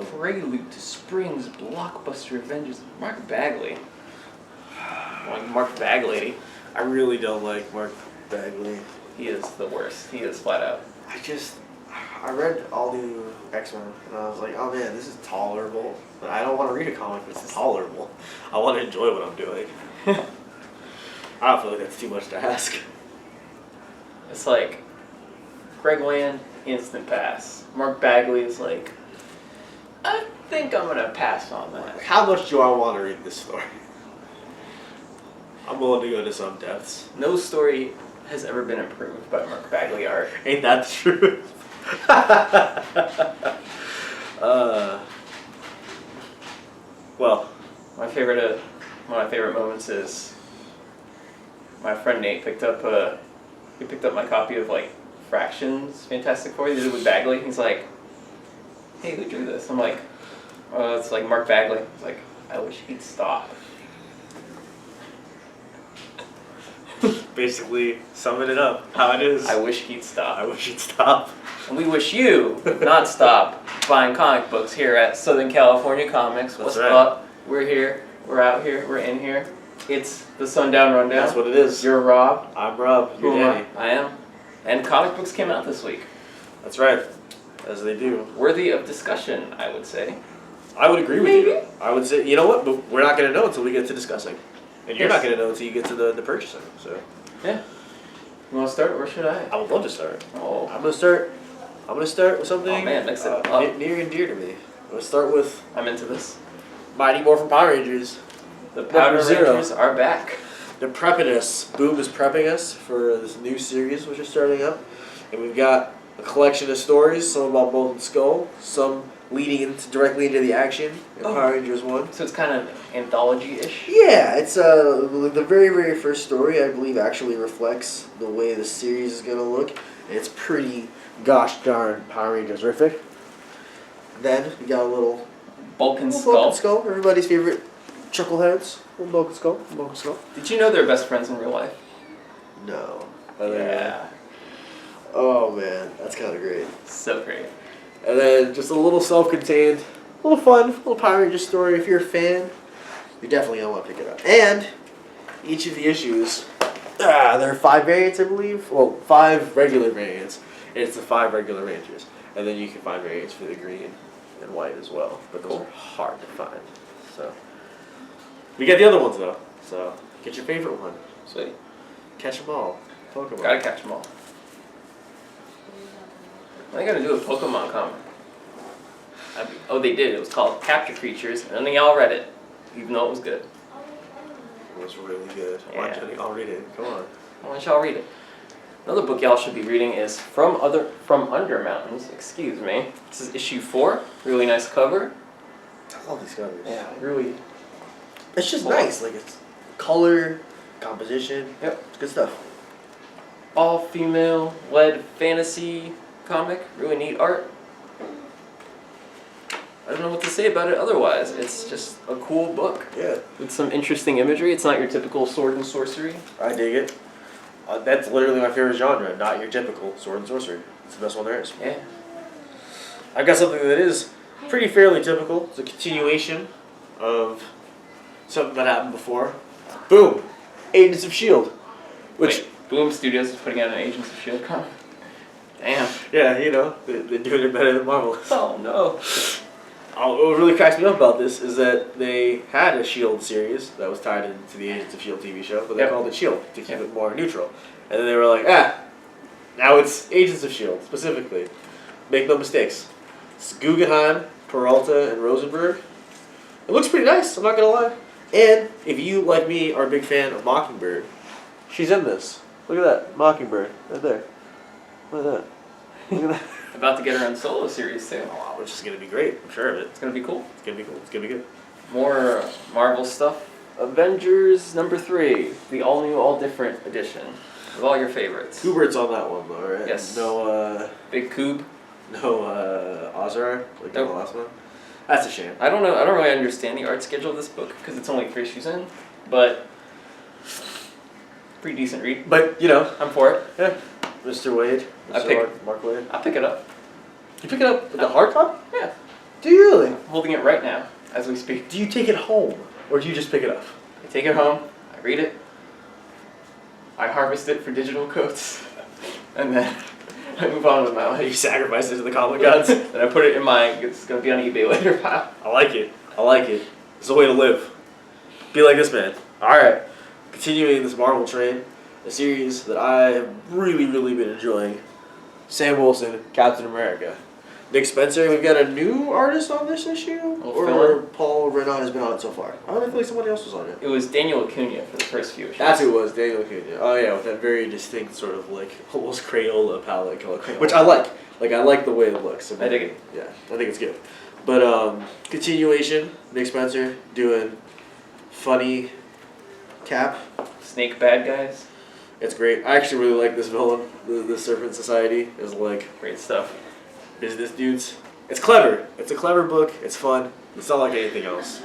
Prelude to Spring's blockbuster Avengers. Mark Bagley. Like Mark Bagley. I really don't like Mark Bagley. He is the worst. He is flat out. I read All New X-Men, and I was like, oh man, this is tolerable. But I don't want to read a comic that's tolerable. I want to enjoy what I'm doing. I don't feel like that's too much to ask. It's like Greg Land, instant pass. Mark Bagley is like, I think I'm gonna pass on that. How much do I want to read this story? I'm willing to go to some depths. No story has ever been improved by Mark Bagley art. Ain't that the truth? Well, one of my favorite moments is my friend Nate picked up my copy of like Fractions Fantastic Four. He did it with Bagley. He's like, hey, who drew this? I'm like, oh, it's like Mark Bagley. He's like, I wish he'd stop. basically summing it up how it is. I wish he'd stop. I wish he'd stop. And we wish you would not stop buying comic books here at Southern California Comics. That's What's right. up? We're here. We're out here. We're in here. It's the Sundown Rundown. That's what it is. You're Rob. I'm Rob. You're Danny. I am. And comic books came out this week. That's right. As they do. Worthy of discussion, I would say. I would agree with Maybe. you. I would say, you know what? But we're not going to know until we get to discussing. And you're not going to know until you get to the purchasing. So. Yeah. You want to start, or should I? I would love to start. Oh. I'm going to start with something Oh man, mix it up. near and dear to me. I'm going to start with I'm into this. Mighty Morphin Power Rangers. The Power Zero. Rangers are back. They're prepping us. Boom is prepping us for this new series which is starting up. And we've got a collection of stories, some about Molten Skull, some leading directly into the action in Power Rangers 1. So it's kind of anthology-ish? Yeah, it's the very, very first story, I believe, actually reflects the way the series is going to look. And it's pretty gosh darn Power Rangers-rific. Then we got a little Vulcan Skull. Vulcan Skull, everybody's favorite chuckleheads. Little Vulcan Skull. Vulcan Skull. Did you know they're best friends in real life? No. Yeah. Oh man, that's kind of great. So great. And then just a little self-contained, a little fun, little Power Rangers story. If you're a fan, you're definitely going to want to pick it up. And each of the issues, there are 5 variants, I believe. Well, 5 regular variants. And it's the 5 regular Rangers. And then you can find variants for the green and white as well. But those are hard to find. So we got the other ones though. So get your favorite one. Sweet. Catch them all. Pokemon. Gotta catch them all. What are they gonna do a Pokemon comic? They did. It was called Capture Creatures, and none of y'all read it, even though it was good. It was really good. Yeah. I'll read it. Come on. Why don't y'all read it? Another book y'all should be reading is From Under Mountains. Excuse me. This is issue 4. Really nice cover. I love these covers. Yeah, really. It's just Cool. nice. Like it's color, composition. Yep. It's good stuff. All female led fantasy comic. Really neat art. I don't know what to say about it otherwise. It's just a cool book. Yeah. With some interesting imagery. It's not your typical sword and sorcery. I dig it. That's literally my favorite genre, not your typical sword and sorcery. It's the best one there is. Yeah. I've got something that is pretty fairly typical. It's a continuation of something that happened before. Boom! Agents of S.H.I.E.L.D. Which, Wait, Boom Studios is putting out an Agents of S.H.I.E.L.D. comic. Damn. yeah, you know, they're doing it better than Marvel. Oh no. What really cracks me up about this is that they had a S.H.I.E.L.D. series that was tied into the Agents of S.H.I.E.L.D. TV show, but they called it S.H.I.E.L.D. to keep it more neutral. And then they were like, now it's Agents of S.H.I.E.L.D. specifically. Make no mistakes. It's Guggenheim, Peralta, and Rosenberg. It looks pretty nice, I'm not going to lie. And if you, like me, are a big fan of Mockingbird, she's in this. Look at that, Mockingbird, right there. Look at that. Look at that. About to get her own solo series too. Oh, which is going to be great, I'm sure of it. It's gonna be cool. It's going to be cool, it's going to be good. More Marvel stuff. Avengers #3, the all new, all different edition with all your favorites. Kubert's on that one though, right? Yes. No, Big Coob. no Ozar, like Nope. the last one. That's a shame. I don't know. I don't really understand the art schedule of this book because it's only 3 issues in, but pretty decent read. But, you know, I'm for it. yeah. Mr. Wade. I pick- Mark Wade. I'll pick it up. You pick it up with the hardcover? Yeah. Do you really? holding it right now as we speak. Do you take it home, or do you just pick it up? I take it home, I read it, I harvest it for digital coats, and then I move on with my You life. sacrifice it to the comic gods. And I put it in my, it's going to be on eBay later pile. I like it. I like it. It's a way to live. Be like this man. Alright. Continuing this Marvel train, a series that I have really, really been enjoying. Sam Wilson, Captain America. Nick Spencer, we've got a new artist on this issue? Or Paul Renaud has been on it so far? I don't feel like somebody else was on it. It was Daniel Acuna for the first few issues. That's who it was, Daniel Acuna. Oh yeah, with that very distinct sort of like almost Crayola palette color. Which I like. Like I like the way it looks. I dig it. Yeah, I think it's good. But continuation, Nick Spencer doing funny Cap. Snake bad guys. It's great. I actually really like this villain. The Serpent Society is like Great stuff. business dudes. It's clever. It's a clever book. It's fun. It's not like anything else.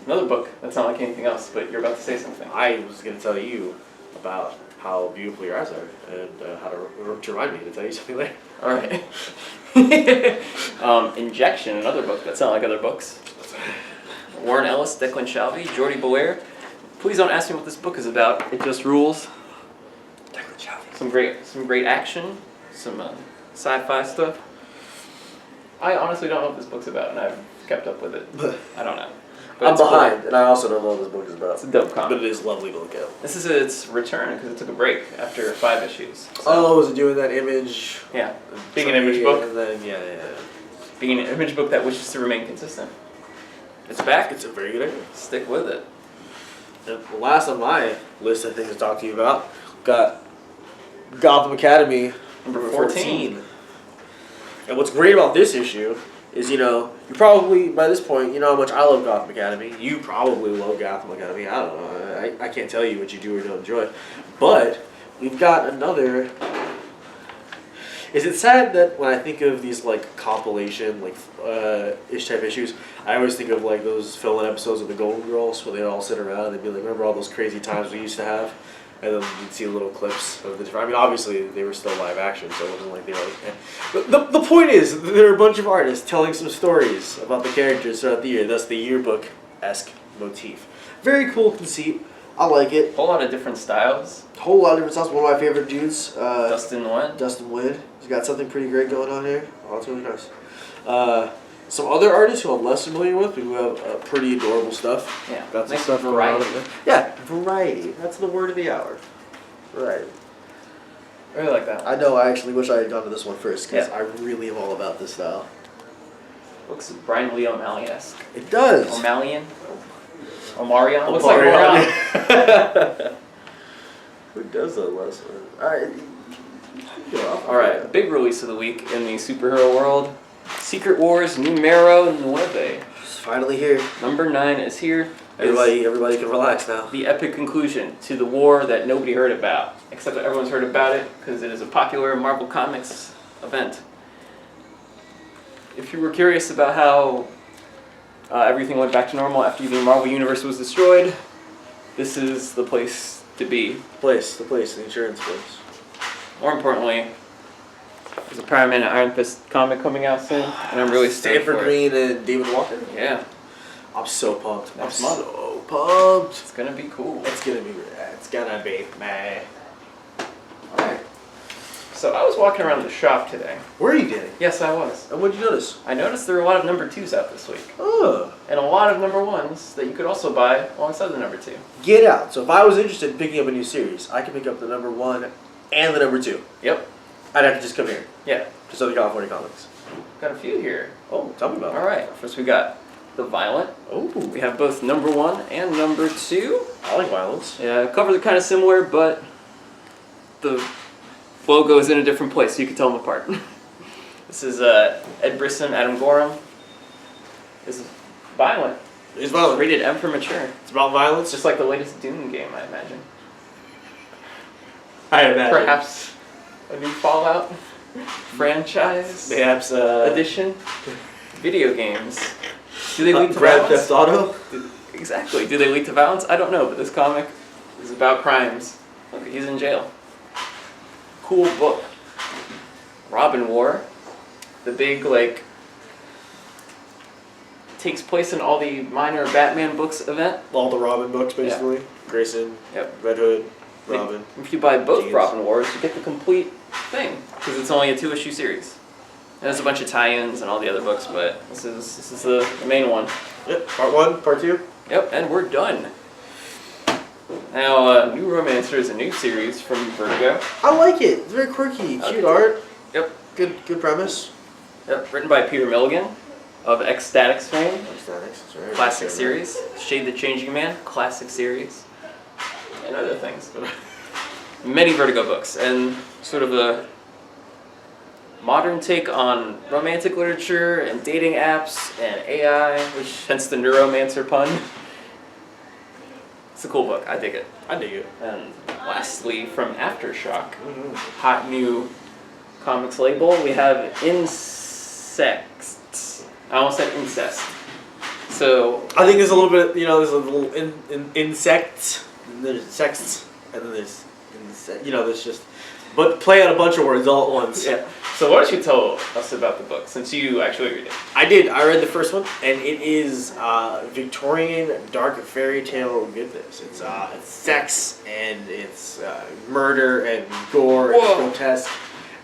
Another book that's not like anything else, but you're about to say something. I was going to tell you about how beautiful your eyes are and how to remind me to tell you something later. All right. Injection, another book that's not like other books. Warren Ellis, Declan Shalvey, Jordi Belair. Please don't ask me what this book is about. It just rules. Declan Shalvey. Some great action, some sci-fi stuff. I honestly don't know what this book's about, and I've kept up with it. I don't know. But I'm it's cool. behind, and I also don't know what this book is about. It's a dope comic. But it is lovely to look at. This is its return because it took a break after 5 issues. So, Oh, was it doing that image? yeah. Being an image book. And then, yeah. Being an image book that wishes to remain consistent. It's back. It's a very good idea. Stick with it. And the last on my list of things to talk to you about, got Gotham Academy Number 14. And what's great about this issue is, you probably, by this point, you know how much I love Gotham Academy. You probably love Gotham Academy. I don't know. I can't tell you what you do or don't enjoy. But we've got another... Is it sad that when I think of these, like, compilation, like, ish type issues, I always think of, like, those fill-in episodes of the Golden Girls where they'd all sit around and they'd be like, remember all those crazy times we used to have? And then you'd see little clips of the different... I mean, obviously, they were still live action, so it wasn't like they were like... But the point is, there are a bunch of artists telling some stories about the characters throughout the year. That's the yearbook-esque motif. Very cool conceit. I like it. Whole lot of different styles. Whole lot of different styles. One of my favorite dudes. Dustin Nguyen. Dustin Nguyen. He's got something pretty great going on here. Oh, it's really nice. Some other artists who I'm less familiar with, who have pretty adorable stuff. Yeah. Got some Nice stuff going variety. on. Yeah, variety. That's the word of the hour. Variety. I really like that one. I know, I actually wish I had gone to this one first, because Yeah. I really am all about this style. Looks Brian Lee O'Malley-esque. It does! O'Malley? Omarion? Looks like Omarion. Who does that last one? Alright, big release of the week in the superhero world. Secret Wars Numero 9. It's finally here. Number 9 is here. Everybody can relax now. The epic conclusion to the war that nobody heard about, except that everyone's heard about it because it is a popular Marvel Comics event. If you were curious about how everything went back to normal after the Marvel Universe was destroyed, this is the place to be. The insurance place. More importantly, there's a Paramount Iron Fist comic coming out soon, and I'm really stoked Stanford for it. Green and David Walker? Yeah, I'm so pumped. Next I'm month. so pumped. it's gonna be cool. It's gonna be, man. Alright. So I was walking around the shop today. Where are you getting? Yes, I was. And what'd you notice? I noticed there were a lot of number 2s out this week. Oh. And a lot of number 1s that you could also buy alongside the number 2. Get out. So if I was interested in picking up a new series, I could pick up the number 1 and the number 2. Yep. I'd have to just come here. Yeah. To Southern California Comics. Got a few here. Oh, tell me about it. Alright. First we got The Violent. Oh. We have both number 1 and number 2. I like violence. Yeah, covers are kind of similar, but the logo is in a different place, so you can tell them apart. This is Ed Brisson, Adam Gorham. This is Violent. It's violent. Rated M for mature. It's about violence. It's just like the latest Doom game, I imagine. I imagine. Perhaps a new Fallout franchise Perhaps edition. Video games. Do they lead to Grand violence? Theft Auto. Exactly. Do they lead to violence? I don't know, but this comic is about crimes. Look, he's in jail. Cool book. Robin War. The big, like, takes place in all the minor Batman books event. All the Robin books, basically. Grayson, Yep. Red Hood, Robin. If you buy both Jeez. Robin Wars, you get the complete thing because it's only a 2-issue series. And there's a bunch of tie-ins and all the other books, but this is the main one. Yep. Part 1, Part 2. Yep, and we're done. Now, New Romancer is a new series from Vertigo. I like it. It's very quirky. Cute art. Yep. Good premise. Yep, written by Peter Milligan of Ecstatics fame. Ecstatics, that's right. Classic series. Shade the Changing Man, classic series. And other things. Many Vertigo books, and sort of a modern take on romantic literature and dating apps and AI, which hence the Neuromancer pun. It's a cool book. I dig it. I dig it. And lastly, from Aftershock, hot new comics label, we have Insexts. I almost said incest. So I think there's a little bit, there's a little insects, and there's sexts, and then there's, there's just, but play on a bunch of words all at once. yeah. So why don't you tell us about the book, since you actually read it? I did. I read the first one, and it is Victorian dark fairy tale goodness. It's sex, and it's murder, and gore, and grotesque,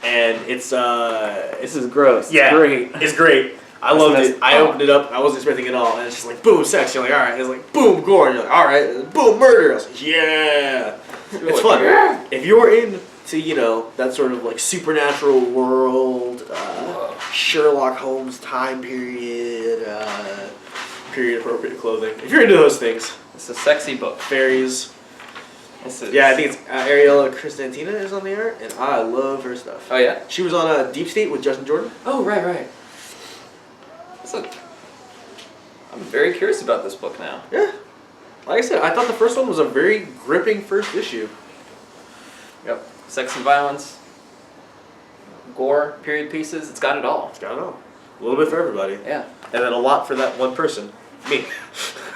and it's This is gross. yeah, It's great. It's great. I loved it. I opened it up. I wasn't expecting it all, and it's just like boom, sex. You're like, all right. It's like boom, gore. And you're like, all right. Boom, murder. I was like, yeah. It's fun. Yeah. If you're into that sort of like supernatural world, Sherlock Holmes time period, period appropriate clothing. If you're into those things, It's a sexy book. fairies. This is, Yeah, I think it's Ariella Cristantina is on the art, and I love her stuff. Oh yeah. She was on Deep State with Justin Jordan. Oh right. So, I'm very curious about this book now. Yeah. Like I said, I thought the first one was a very gripping first issue. Yep. Sex and violence, gore, period pieces. It's got it all. It's got it all. A little bit for everybody. Yeah. And then a lot for that one person. Me.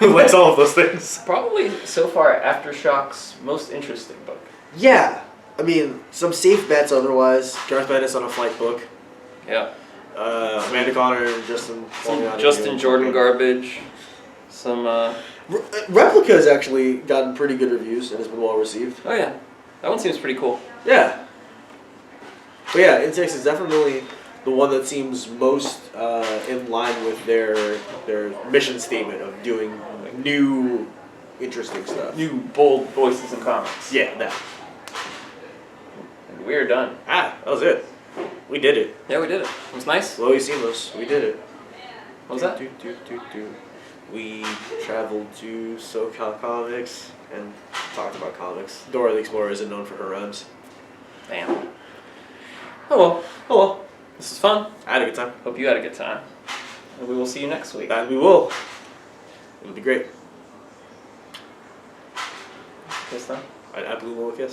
Who likes all of those things. Probably so far Aftershock's most interesting book. Yeah. I mean, some safe bets otherwise. Garth Ennis on a flight book. Yeah. Amanda Connor and Justin. Some Justin Jordan garbage. Some. Replica has actually gotten pretty good reviews and has been well received. Oh yeah. That one seems pretty cool. Yeah. But yeah, Insects is definitely the one that seems most in line with their mission statement of doing new, interesting stuff. New bold voices in comics. Yeah, that. And we're done. That was it. We did it. Yeah, we did it. It was nice. Slowly seamless. We did it. What was that? We traveled to SoCal Comics and talked about comics. Dora the Explorer isn't known for her rhymes. Damn. Oh well. This is fun. I had a good time. Hope you had a good time. And we will see you next week. And we will. It'll be great. Kiss them. I blew a little kiss.